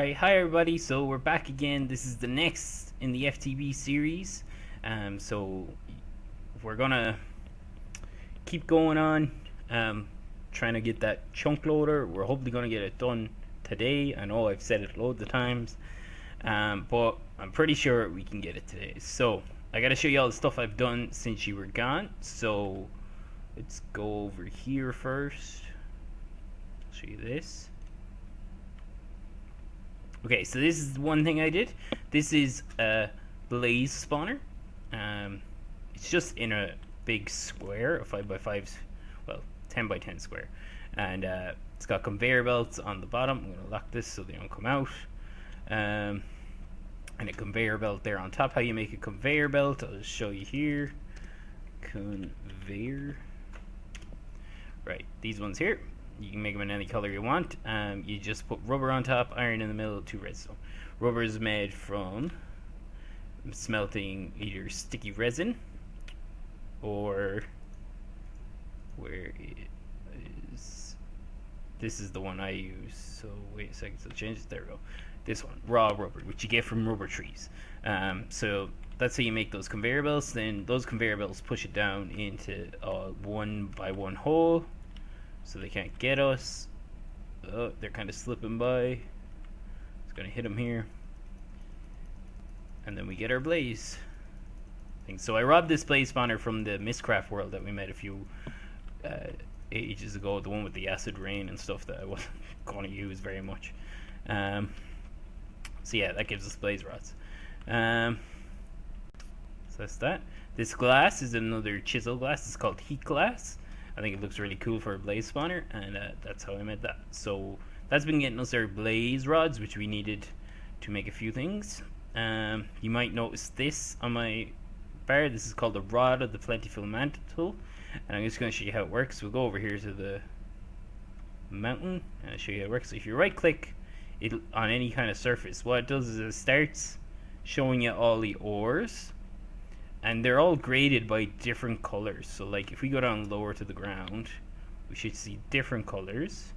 Alright, hi everybody, so we're back again. This is the next in the FTB series. So we're gonna keep going on, trying to get that chunk loader. We're hopefully gonna get it done today. I know I've said it loads of times, but I'm pretty sure we can get it today. So I gotta show you all the stuff I've done since you were gone. So let's go over here first. I'll show you this. Okay, so this is one thing I did. This is a blaze spawner. It's just in a big square, a 5x5, well, 10x10 square. And it's got conveyor belts on the bottom. I'm going to lock this so they don't come out. And a conveyor belt there on top. How you make a conveyor belt, I'll just show you here. Conveyor. Right, these ones here. You can make them in any color you want. You just put rubber on top, iron in the middle, 2 redstone. Rubber is made from smelting either sticky resin or where it is. This is the one I use. So wait a second, so change it. There we go. This one, raw rubber, which you get from rubber trees. So that's how you make those conveyor belts. Then those conveyor belts push it down into a 1x1 hole. So they can't get us. Oh, they're kind of slipping by. It's gonna hit them here, and then we get our blaze thing. So I robbed this blaze spawner from the Minecraft world that we made a few ages ago. The one with the acid rain and stuff that I wasn't gonna use very much. So yeah, that gives us blaze rods. So that's that. This glass is another chisel glass. It's called heat glass. I think it looks really cool for a blaze spawner, and that's how I made that. So that's been getting us our blaze rods, which we needed to make a few things. You might notice this on my bar. This is called the Rod of the Plentiful Mantle, and I'm just going to show you how it works. We'll go over here to the mountain and I'll show you how it works. So if you right click it on any kind of surface, what it does is it starts showing you all the ores. And they're all graded by different colors. So like if we go down lower to the ground, we should see different colors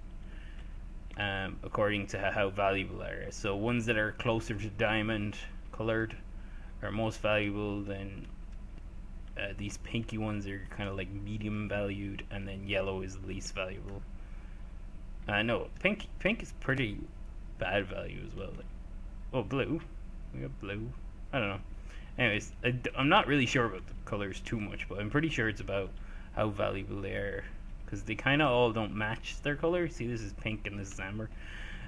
according to how valuable they are. So ones that are closer to diamond colored are most valuable. Then these pinky ones are kind of like medium valued, and then yellow is the least valuable. No, pink is pretty bad value as well. Like, oh, blue. We got blue. I don't know. Anyways, I'm not really sure about the colors too much, but I'm pretty sure it's about how valuable they are, because they kind of all don't match their color. See, this is pink and this is amber.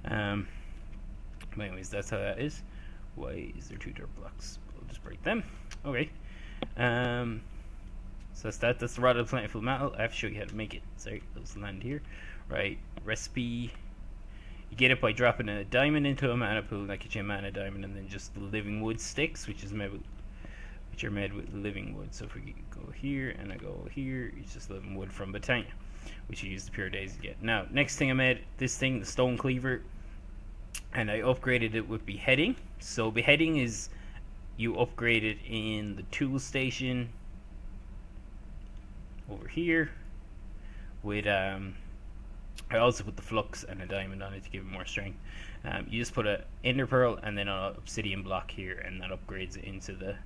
But anyways, that's how that is. Why is there 2 dirt blocks? We'll just break them. Okay. So that's that. That's the Rod of the Plentiful Mantle. I have to show you how to make it. Sorry, let's land here. Right, recipe. You get it by dropping a diamond into a mana pool, that gets you a mana diamond, and then just the living wood sticks, which are made with living wood. So if we go here and I go here, it's just living wood from Botania, which you use the pure days to get. Now, next thing I made, this thing, the stone cleaver, and I upgraded it with beheading. So beheading is, you upgrade it in the tool station over here with I also put the flux and a diamond on it to give it more strength. You just put a ender pearl and then an obsidian block here, and that upgrades it into the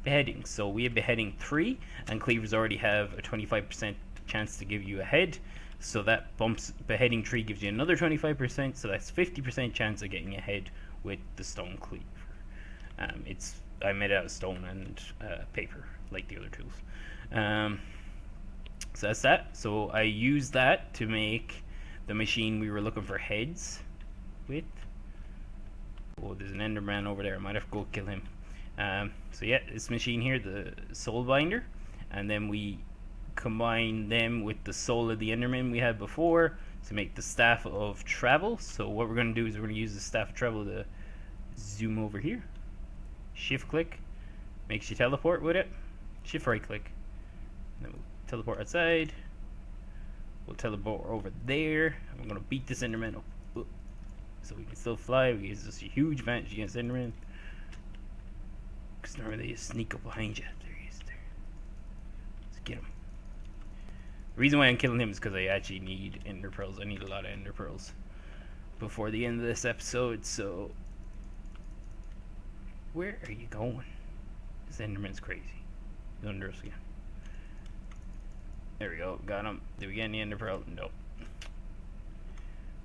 beheading. So we have beheading 3, and cleavers already have a 25% chance to give you a head. So that bumps beheading 3, gives you another 25%. So that's 50% chance of getting a head with the stone cleaver. I made it out of stone and paper like the other tools. So that's that. So I used that to make the machine we were looking for heads with. Oh, there's an enderman over there. I might have to go kill him. So yeah, this machine here, the soul binder, and then we combine them with the soul of the enderman we had before to make the staff of travel. So what we're going to do is we're going to use the staff of travel to zoom over here. Shift click makes you teleport with it. Shift right click, and then we'll teleport outside. We'll teleport over there. I'm gonna beat this enderman up so we can still fly. We use this huge advantage against enderman, because normally they just sneak up behind you. There he is. There. Let's get him. The reason why I'm killing him is because I actually need ender pearls. I need a lot of ender pearls before the end of this episode, so Where are you going? This Enderman's crazy. He's under us again. There we go. Got him. Did we get any ender pearl? No.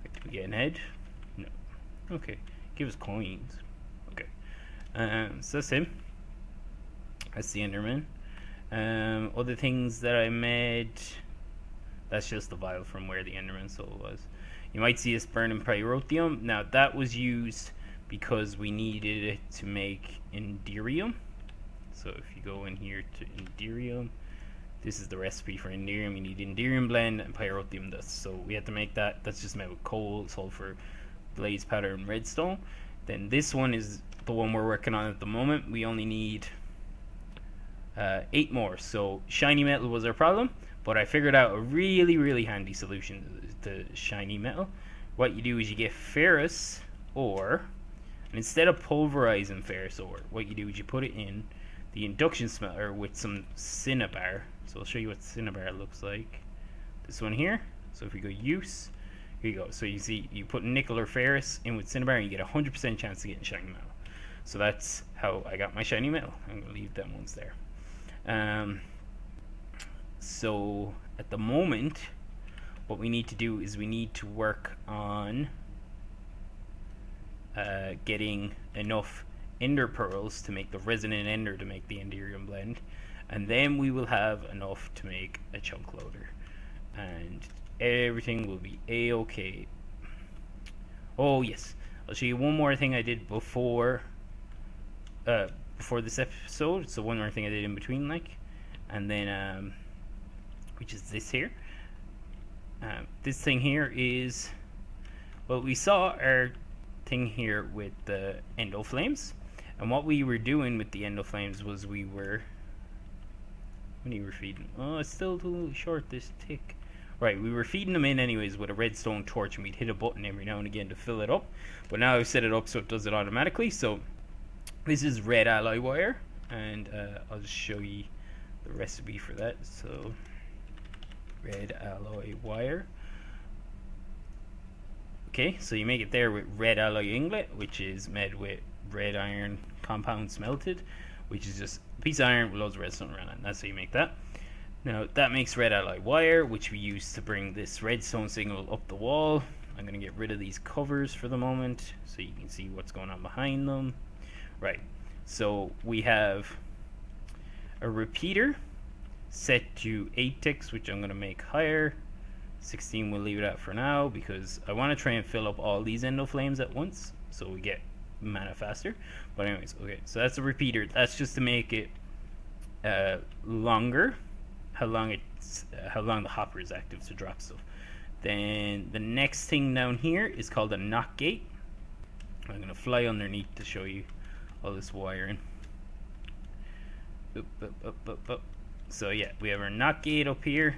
Did we get an head? No. Okay. Give us coins. Okay. So that's him. That's the Enderman. Other things that I made. That's just the vial from where the Enderman soul was. You might see us burning pyrotheum. Now that was used because we needed it to make Enderium. So if you go in here to Enderium, this is the recipe for Enderium. You need Enderium blend and pyrotheum dust. So we had to make that. That's just made with coal, sulfur, blaze powder, and redstone. Then this one is the one we're working on at the moment. We only need 8 more. So shiny metal was our problem, but I figured out a really handy solution to shiny metal. What you do is you get ferrous ore, and instead of pulverizing ferrous ore, what you do is you put it in the induction smelter with some cinnabar. So I'll show you what cinnabar looks like. This one here. So if we go use, here you go. So you see you put nickel or ferrous in with cinnabar and you get 100% chance of getting shiny metal. So that's how I got my shiny metal. I'm going to leave them ones there. So at the moment, what we need to do is we need to work on getting enough ender pearls to make the resonant ender to make the Enderium blend, and then we will have enough to make a chunk loader, and everything will be a-okay. Oh yes, I'll show you one more thing I did before this episode. So one more thing I did in between, like, and then which is this here. This thing here is, well, we saw our thing here with the endo flames, and what we were doing with the endo flames was we were, when you were feeding, oh, it's still too short, this tick. Right, we were feeding them in anyways with a redstone torch, and we'd hit a button every now and again to fill it up, but now I've set it up so it does it automatically. So this is red alloy wire, and I'll just show you the recipe for that. So red alloy wire. Okay, so you make it there with red alloy ingot, which is made with red iron compound smelted, which is just a piece of iron with loads of redstone around it. And that's how you make that. Now that makes red alloy wire, which we use to bring this redstone signal up the wall. I'm going to get rid of these covers for the moment so you can see what's going on behind them. Right, so we have a repeater set to 8 ticks, which I'm going to make higher. 16 we'll leave it at for now because I want to try and fill up all these endo flames at once so we get mana faster. But anyways, okay, so that's a repeater. That's just to make it longer, how long the hopper is active to drop stuff. Then the next thing down here is called a knock gate. I'm going to fly underneath to show you all this wiring. Up. So yeah, we have our knock gate up here,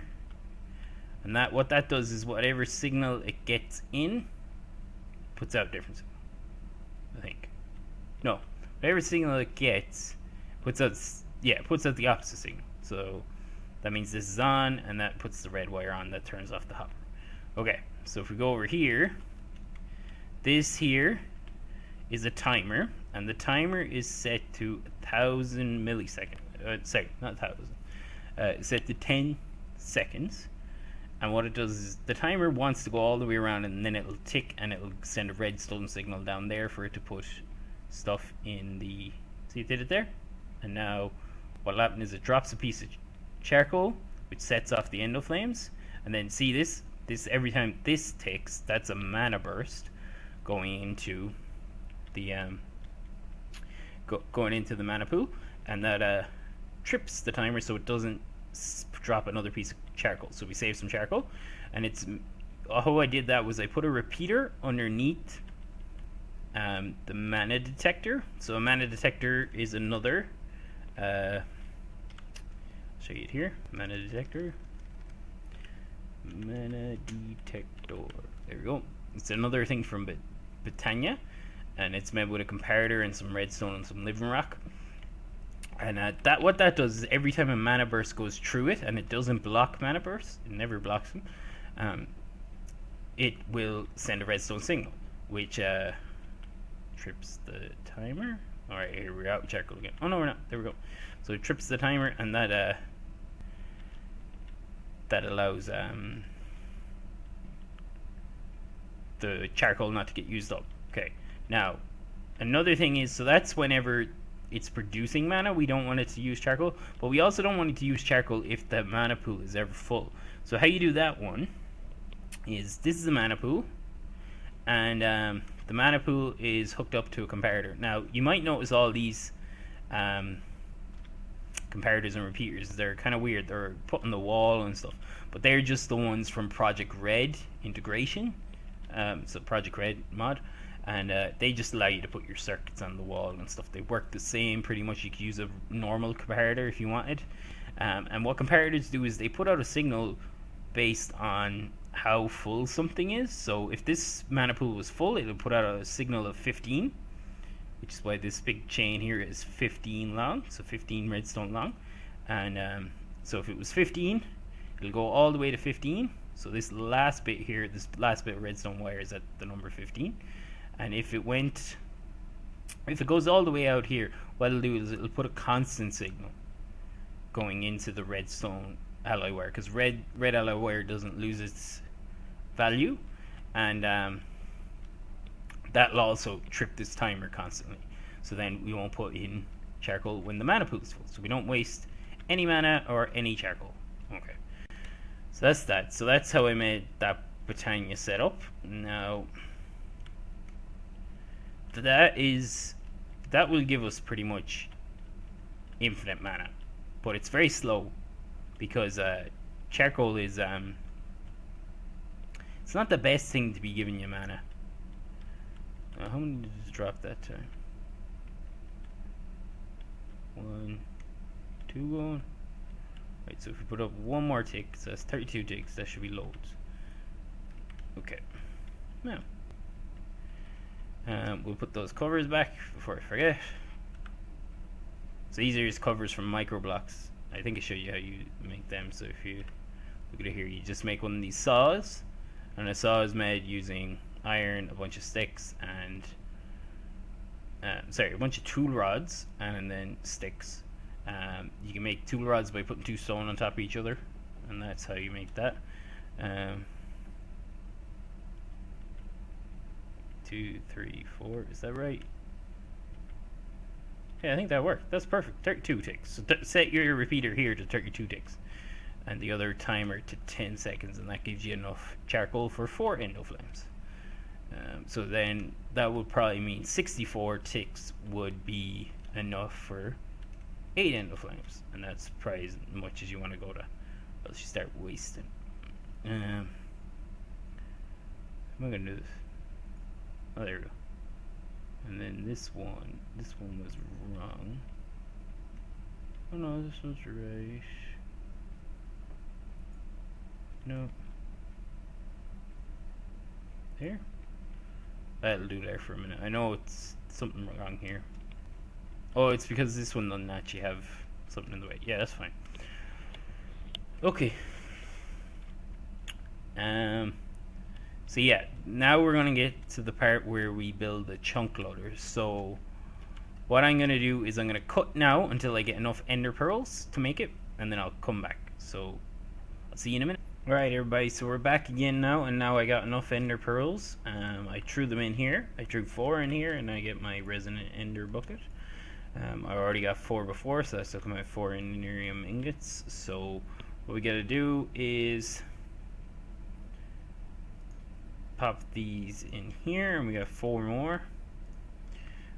and that what that does is whatever signal it gets in puts out different signal. I think no, whatever signal it gets puts out the opposite signal. So that means this is on, and that puts the red wire on that turns off the hopper. Okay, so if we go over here, this here is a timer, and the timer is set to 1,000 milliseconds. Not 1,000. It's set to 10 seconds. And what it does is the timer wants to go all the way around, and then it'll tick and it'll send a redstone signal down there for it to put stuff in the. See, it did it there? And now what'll happen is it drops a piece of charcoal, which sets off the endo flames. And then see this every time this ticks, that's a mana burst going into the going into the mana pool, and that trips the timer so it doesn't drop another piece of charcoal. So we save some charcoal, and it's how I did that was I put a repeater underneath the mana detector. So a mana detector is another I'll show you it here. Mana detector. There we go. It's another thing from Britannia, and it's made with a comparator and some redstone and some living rock. And what that does is every time a mana burst goes through it, and it doesn't block mana bursts, it never blocks them, it will send a redstone signal, which trips the timer. Alright, here we're out with charcoal again. Oh no, we're not. There we go. So it trips the timer, and that allows the charcoal not to get used up. Okay. Now, another thing is, so that's whenever it's producing mana, we don't want it to use charcoal, but we also don't want it to use charcoal if the mana pool is ever full. So how you do that one is, this is a mana pool, and the mana pool is hooked up to a comparator. Now, you might notice all these comparators and repeaters, they're kind of weird. They're put on the wall and stuff, but they're just the ones from Project Red integration. So Project Red mod, and they just allow you to put your circuits on the wall and stuff. They work the same pretty much. You could use a normal comparator if you wanted. And what comparators do is they put out a signal based on how full something is. So if this mana pool was full, it'll put out a signal of 15, which is why this big chain here is 15 long, so 15 redstone long. And so if it was 15, it'll go all the way to 15. So this last bit here, this last bit of redstone wire is at the number 15. And if it goes all the way out here, what it'll do is it'll put a constant signal going into the redstone alloy wire, because red alloy wire doesn't lose its value, and that'll also trip this timer constantly. So then we won't put in charcoal when the mana pool is full, so we don't waste any mana or any charcoal. Okay, so that's that. So that's how I made that Britannia setup. Now that will give us pretty much infinite mana, but it's very slow because charcoal is it's not the best thing to be giving you mana. How many did it drop that time? 1, 2 going. Right, so if we put up one more tick, so that's 32 ticks, that should be loads. Okay. Now we'll put those covers back before I forget. So these are just covers from micro blocks. I think I showed you how you make them. So if you look at it here, you just make one of these saws, and a saw is made using iron, a bunch of sticks, and a bunch of tool rods, and then sticks. You can make tool rods by putting 2 stone on top of each other, and that's how you make that. 2, 3, 4. Is that right? Yeah, I think that worked. That's perfect. 32 ticks. So set your repeater here to 32 ticks, and the other timer to 10 seconds, and that gives you enough charcoal for 4 endo flames. So then that would probably mean 64 ticks would be enough for 8 endo flames, and that's probably as much as you want to go to, else you start wasting. How am I gonna do this? Oh, there we go. And then this one was wrong. Oh no, this one's right. No. There? That'll do there for a minute. I know it's something wrong here. Oh, it's because this one doesn't actually have something in the way. Yeah, that's fine. Okay. So yeah, now we're gonna get to the part where we build the chunk loader. So what I'm gonna do is I'm gonna cut now until I get enough ender pearls to make it, and then I'll come back. So I'll see you in a minute. Alright everybody, so we're back again now, and now I got enough ender pearls. I threw them in here. I threw 4 in here, and I get my resonant ender bucket. I already got 4 before, so that's looking at 4 enerium ingots. So what we gotta do is pop these in here, and we got 4 more,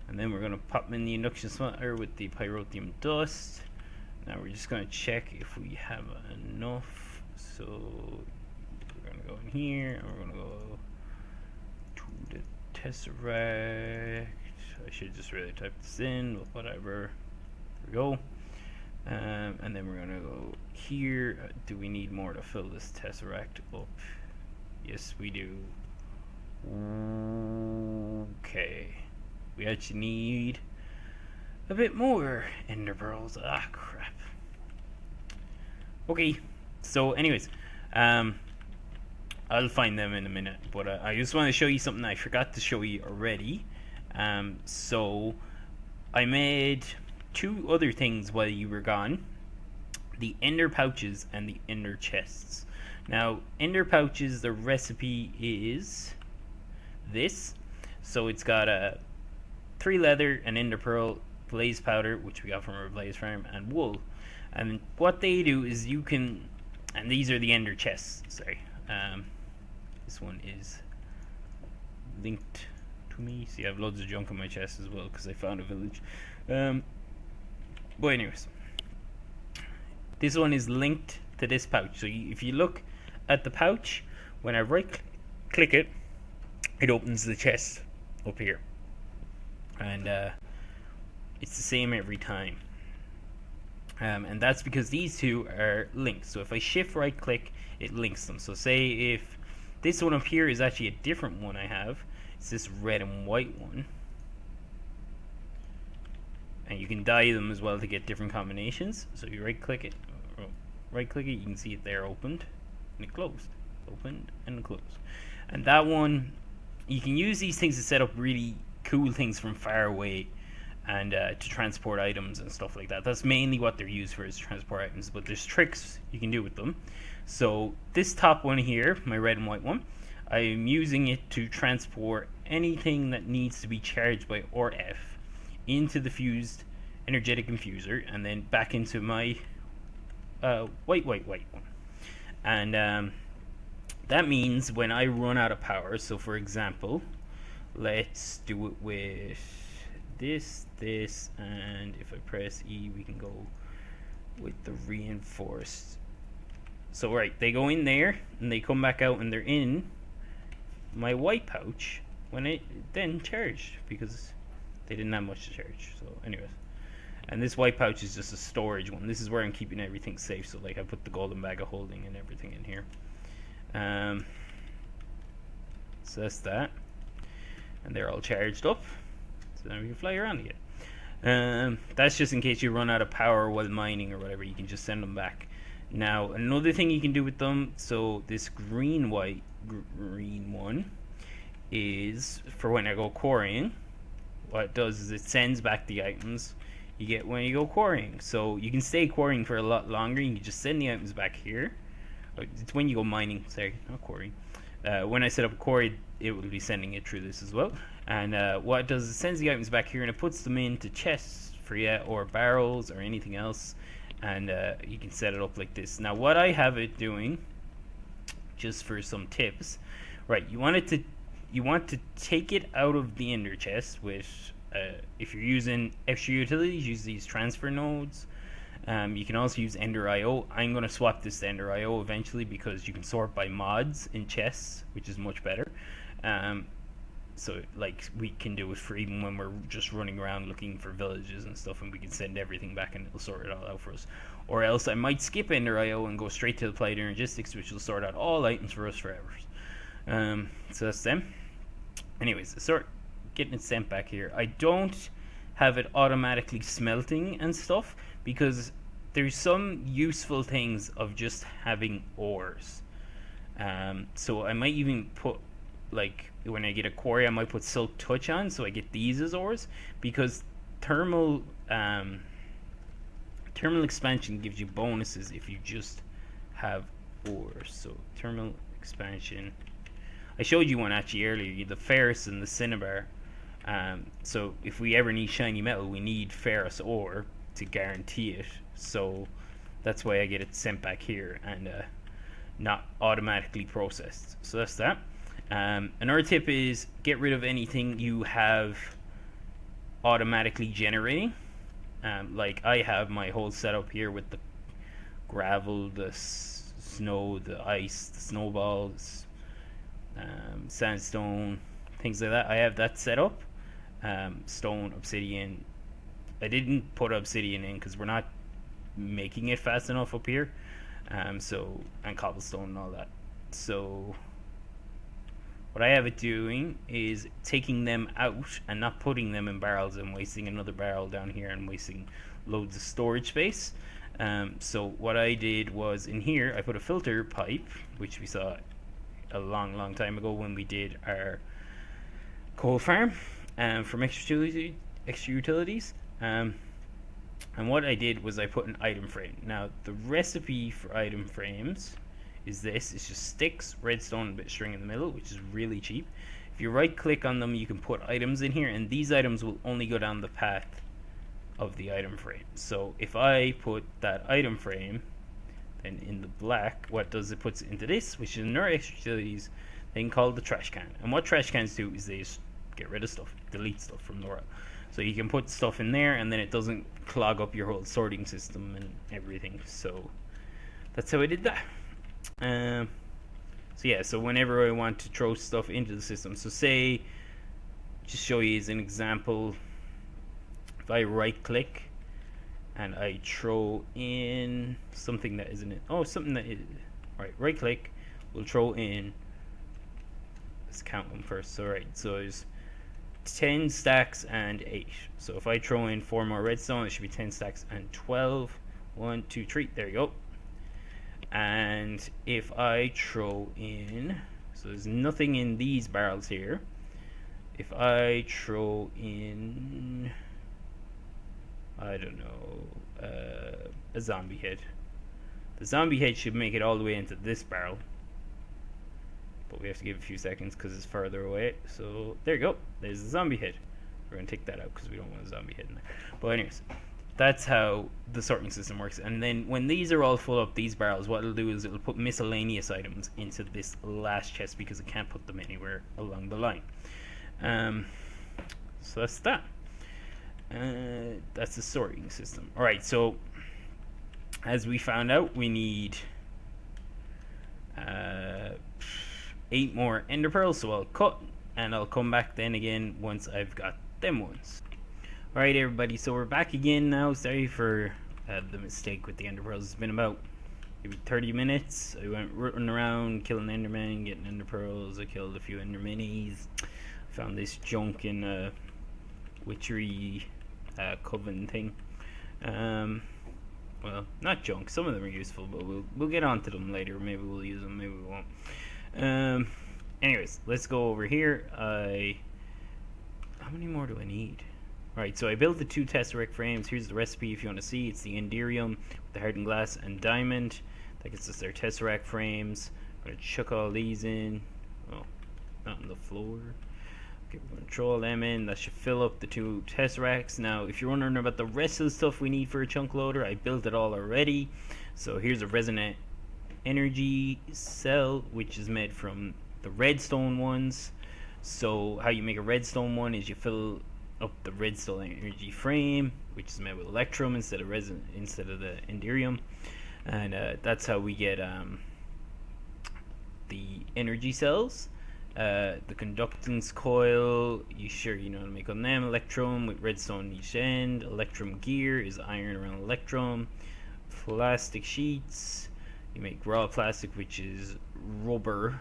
and then we're gonna pop them in the induction smelter with the pyrotheum dust. Now we're just gonna check if we have enough. So we're gonna go in here, and we're gonna go to the tesseract. I should just really type this in, but whatever. There we go. And then we're gonna go here. Do we need more to fill this tesseract up? Yes, we do. Okay, we actually need a bit more ender pearls. Ah, crap. Okay, so anyways, I'll find them in a minute, but I just want to show you something I forgot to show you already. So I made two other things while you were gone: the ender pouches and the ender chests. Now, ender pouches, the recipe is this. So it's got a 3 leather, an ender pearl, blaze powder, which we got from our blaze farm, and wool. And what they do is you can, and these are the ender chests. Sorry, this one is linked to me. See, I have loads of junk in my chest as well because I found a village. But anyways, this one is linked to this pouch. So if you look at the pouch, when I right click it, it opens the chest up here, and it's the same every time. And that's because these two are linked. So if I shift right click, it links them. So say if this one up here is actually a different one I have, it's this red and white one, and you can dye them as well to get different combinations. So you right click it, you can see it there opened and it closed, opened and closed. And that one, you can use these things to set up really cool things from far away, and to transport items and stuff like that. That's mainly what they're used for, is transport items, but there's tricks you can do with them. So this top one here, my red and white one, I'm using it to transport anything that needs to be charged by RF into the fused energetic infuser, and then back into my white one. And that means when I run out of power, so for example, let's do it with this, and if I press E, we can go with the reinforced. So right, they go in there and they come back out and they're in my white pouch when it then charged, because they didn't have much to charge. So anyways, and this white pouch is just a storage one. This is where I'm keeping everything safe. So like I put the golden bag of holding and everything in here. So that's that, and they're all charged up, so then we can fly around again. That's just in case you run out of power while mining or whatever. You can just send them back. Now another thing you can do with them, so this green one is for when I go quarrying. What it does is it sends back the items you get when you go quarrying. So you can stay quarrying for a lot longer. You can just send the items back here. It's when you go mining, sorry, not quarrying. When I set up a quarry, it will be sending it through this as well. And what it does is it sends the items back here and it puts them into chests for you, or barrels, or anything else. And you can set it up like this. Now what I have it doing, just for some tips, right? You want to take it out of the ender chest with, if you're using extra utilities, use these transfer nodes. You can also use Ender IO. I'm going to swap this to Ender IO eventually, because you can sort by mods in chests, which is much better. So like we can do it for even when we're just running around looking for villages and stuff, and we can send everything back and it'll sort it all out for us. Or else I might skip Ender IO and go straight to Applied Energistics, which will sort out all items for us forever. So that's them. Anyways, getting it sent back here. I don't have it automatically smelting and stuff, because there's some useful things of just having ores. So I might even put, like when I get a quarry, I might put Silk Touch on, so I get these as ores, because thermal expansion gives you bonuses if you just have ores. So thermal expansion, I showed you one actually earlier, the ferrous and the cinnabar. So if we ever need shiny metal, we need ferrous ore to guarantee it. So that's why I get it sent back here and not automatically processed. So that's that. Another tip is get rid of anything you have automatically generating. Like I have my whole setup here with the gravel, the snow, the ice, the snowballs, sandstone, things like that. I have that set up. Stone, obsidian. I didn't put obsidian in because we're not making it fast enough up here. And cobblestone and all that. So what I have it doing is taking them out and not putting them in barrels and wasting another barrel down here and wasting loads of storage space. So what I did was, in here I put a filter pipe, which we saw a long time ago when we did our coal farm, from extra extra utilities. And what I did was I put an item frame. Now the recipe for item frames is this. It's just sticks, redstone, and a bit of string in the middle, which is really cheap. If you right click on them, you can put items in here, and these items will only go down the path of the item frame. So if I put that item frame, then in the black, what does it puts it into this, which is another extra utilities thing called the trash can. And what trash cans do is they just get rid of stuff, delete stuff from the world. So you can put stuff in there, and then it doesn't clog up your whole sorting system and everything. So that's how I did that. So yeah, so whenever I want to throw stuff into the system, so say, just show you as an example, if I right click and I throw in something that isn't it, something that is, right click, we'll throw in, let's count them first. So so there's 10 stacks and 8. So if I throw in 4 more redstone, it should be 10 stacks and 12. 1, 2, 3, there you go. And if I throw in, so there's nothing in these barrels here. If I throw in, I don't know, a zombie head. The zombie head should make it all the way into this barrel. But we have to give it a few seconds because it's further away. So there you go. There's the zombie head. We're going to take that out because we don't want a zombie head in there. But anyways, that's how the sorting system works. And then when these are all full up, these barrels, what it'll do is it'll put miscellaneous items into this last chest because it can't put them anywhere along the line. So that's that. That's the sorting system. Alright, so as we found out, we need 8 more ender pearls, so I'll cut and I'll come back then again once I've got them ones. Alright everybody, so we're back again now. Sorry for the mistake with the ender pearls. It's been about maybe 30 minutes. I went rooting around killing endermen, getting ender pearls. I killed a few ender minis. Found this junk in a witchery coven thing. Well, not junk, some of them are useful, but we'll get onto them later. Maybe we'll use them, maybe we won't. Anyways, let's go over here. How many more do I need? Alright, so I built the 2 tesseract frames. Here's the recipe if you want to see. It's the Enderium with the hardened glass and diamond. That gets us their tesseract frames. I'm going to chuck all these in. Oh, not on the floor. Okay, we're going to throw all them in. That should fill up the 2 tesseracts. Now, if you're wondering about the rest of the stuff we need for a chunk loader, I built it all already. So here's a resonant energy cell, which is made from the redstone ones. So how you make a redstone one is you fill up the redstone energy frame, which is made with electrum instead of the enderium, and that's how we get the energy cells. The conductance coil, you know how to make on them. Electrum with redstone each end. Electrum gear is iron around electrum. Plastic sheets, you make raw plastic, which is rubber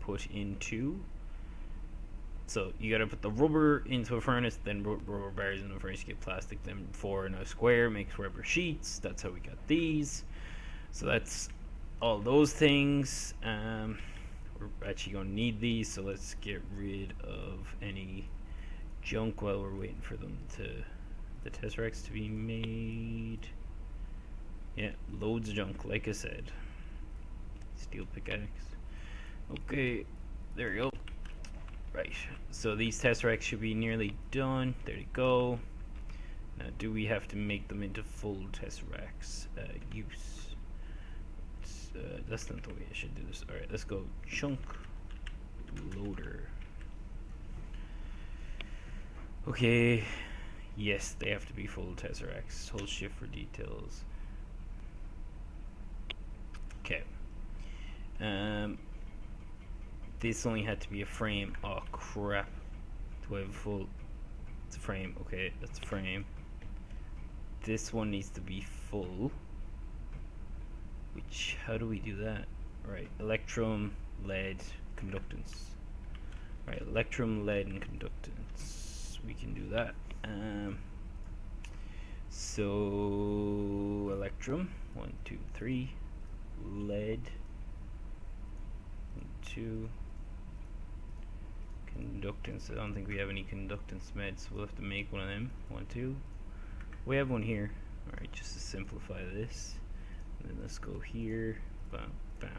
put into. So you gotta put the rubber into a furnace, then rubber bars in the furnace, you get plastic, then 4 in a square makes rubber sheets. That's how we got these. So that's all those things. We're actually gonna need these, so let's get rid of any junk while we're waiting for them the tesseracts to be made. Yeah, loads of junk, like I said. Steel pickaxe. Okay, there you go. Right, so these tesseracts should be nearly done. There you go. Now, do we have to make them into full tesseracts? Use. That's not the way I should do this. Alright, let's go chunk loader. Okay, yes, they have to be full tesseracts. Hold shift for details. Okay. This only had to be a frame. Oh crap. Do I have a full? It's a frame. Okay, that's a frame. This one needs to be full. Which, how do we do that? Right, electrum, lead, conductance. Right, electrum, lead, and conductance. We can do that. So electrum, 1, 2, 3. Lead, 1, 2. Conductance. I don't think we have any conductance meds, so we'll have to make one of them. 1, 2. We have one here. Alright, just to simplify this. And then let's go here. Bam, bam.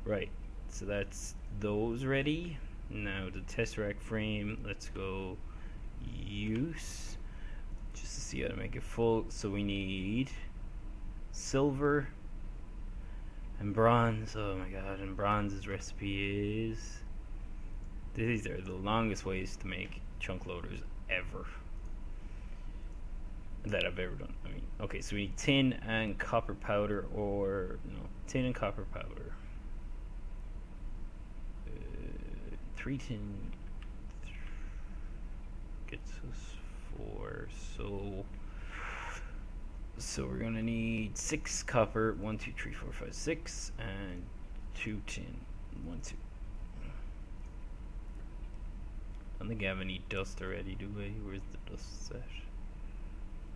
Right, so that's those ready. Now the tesseract frame, let's go use. Just to see how to make it full. So we need silver and bronze. Oh my god, and bronze's recipe is... These are the longest ways to make chunk loaders ever. That I've ever done. I mean, okay, so we need tin and copper powder, or no, tin and copper powder. 3 tin gets us 4. So we're gonna need 6 copper. 1, 2, 3, 4, 5, 6, and 2 tin. 1, 2. I don't think I have any dust already, do we? Where's the dust set?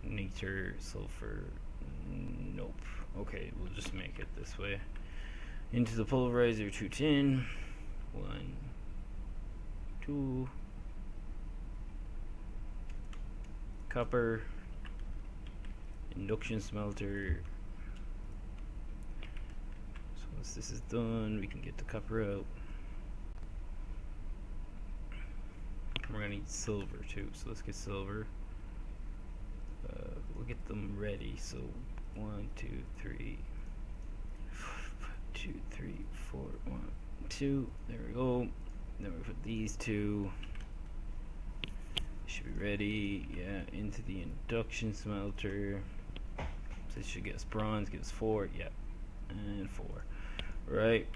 Niter, sulfur, nope. Okay, we'll just make it this way. Into the pulverizer, 2 tin. 1, 2. Copper. Induction smelter. So once this is done, we can get the copper out. We're gonna need silver too, so let's get silver. We'll get them ready. So 1, 2, 3, 2, 3, 4, 1, 2. There we go. Then we put these 2. Should be ready. Yeah, into the induction smelter. So this should get us bronze. Give us 4. Yep, and 4. Right.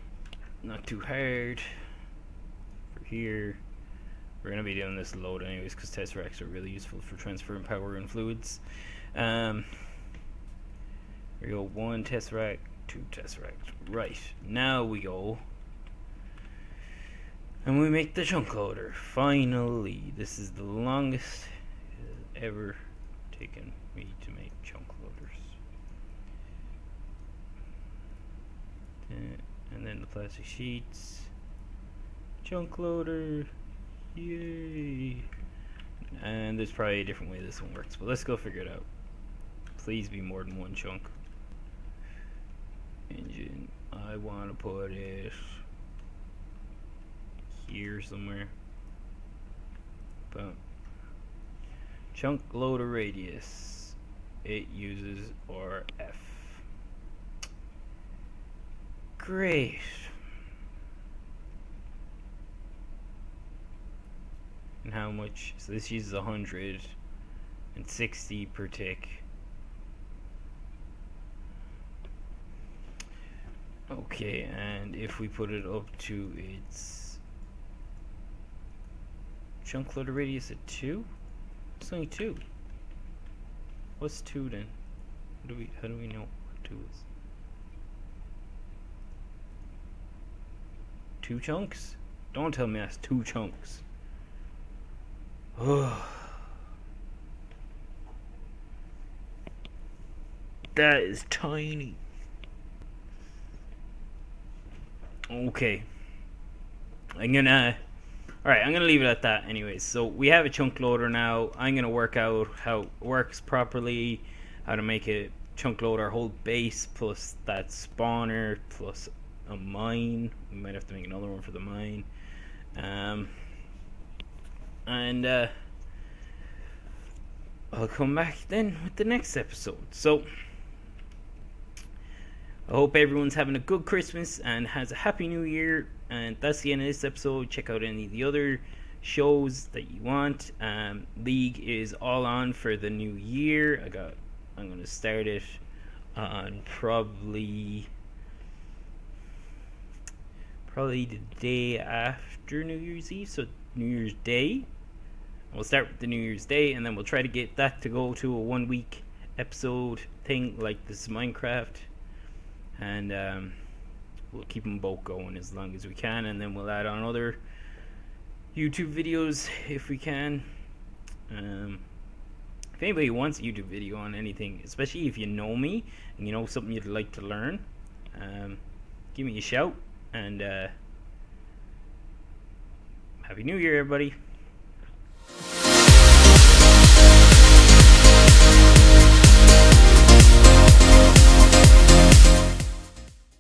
Not too hard. For here. We're going to be doing this load anyways because tesseracts are really useful for transferring power and fluids. Here we go. 1 tesseract, 2 tesseract. Right. Now we go and we make the chunk loader. Finally. This is the longest it has ever taken me to make chunk loaders. And then the plastic sheets. Chunk loader. Yay! And there's probably a different way this one works, but let's go figure it out. Please be more than 1 chunk. Engine. I want to put it here somewhere. Boom. Chunk loader radius. It uses RF. Great. And how much? So this uses 160 per tick. Okay, and if we put it up to its chunk loader radius at 2, it's only 2. What's 2 then? How do we know what 2 is? 2 chunks? Don't tell me that's 2 chunks. That is tiny. Okay. I'm gonna leave it at that anyways. So we have a chunk loader now. I'm gonna work out how it works properly, how to make a chunk loader, whole base plus that spawner plus a mine. We might have to make another one for the mine. And I'll come back then with the next episode. So I hope everyone's having a good Christmas and has a happy new year. And that's the end of this episode. Check out any of the other shows that you want. League is all on for the new year. I'm gonna start it on probably the day after New Year's Eve, so New Year's Day. We'll start with the New Year's Day, and then we'll try to get that to go to a 1-week episode thing like this Minecraft, and we'll keep them both going as long as we can, and then we'll add on other YouTube videos if we can. If anybody wants a YouTube video on anything, especially if you know me and you know something you'd like to learn, give me a shout, and have Happy New Year, everybody.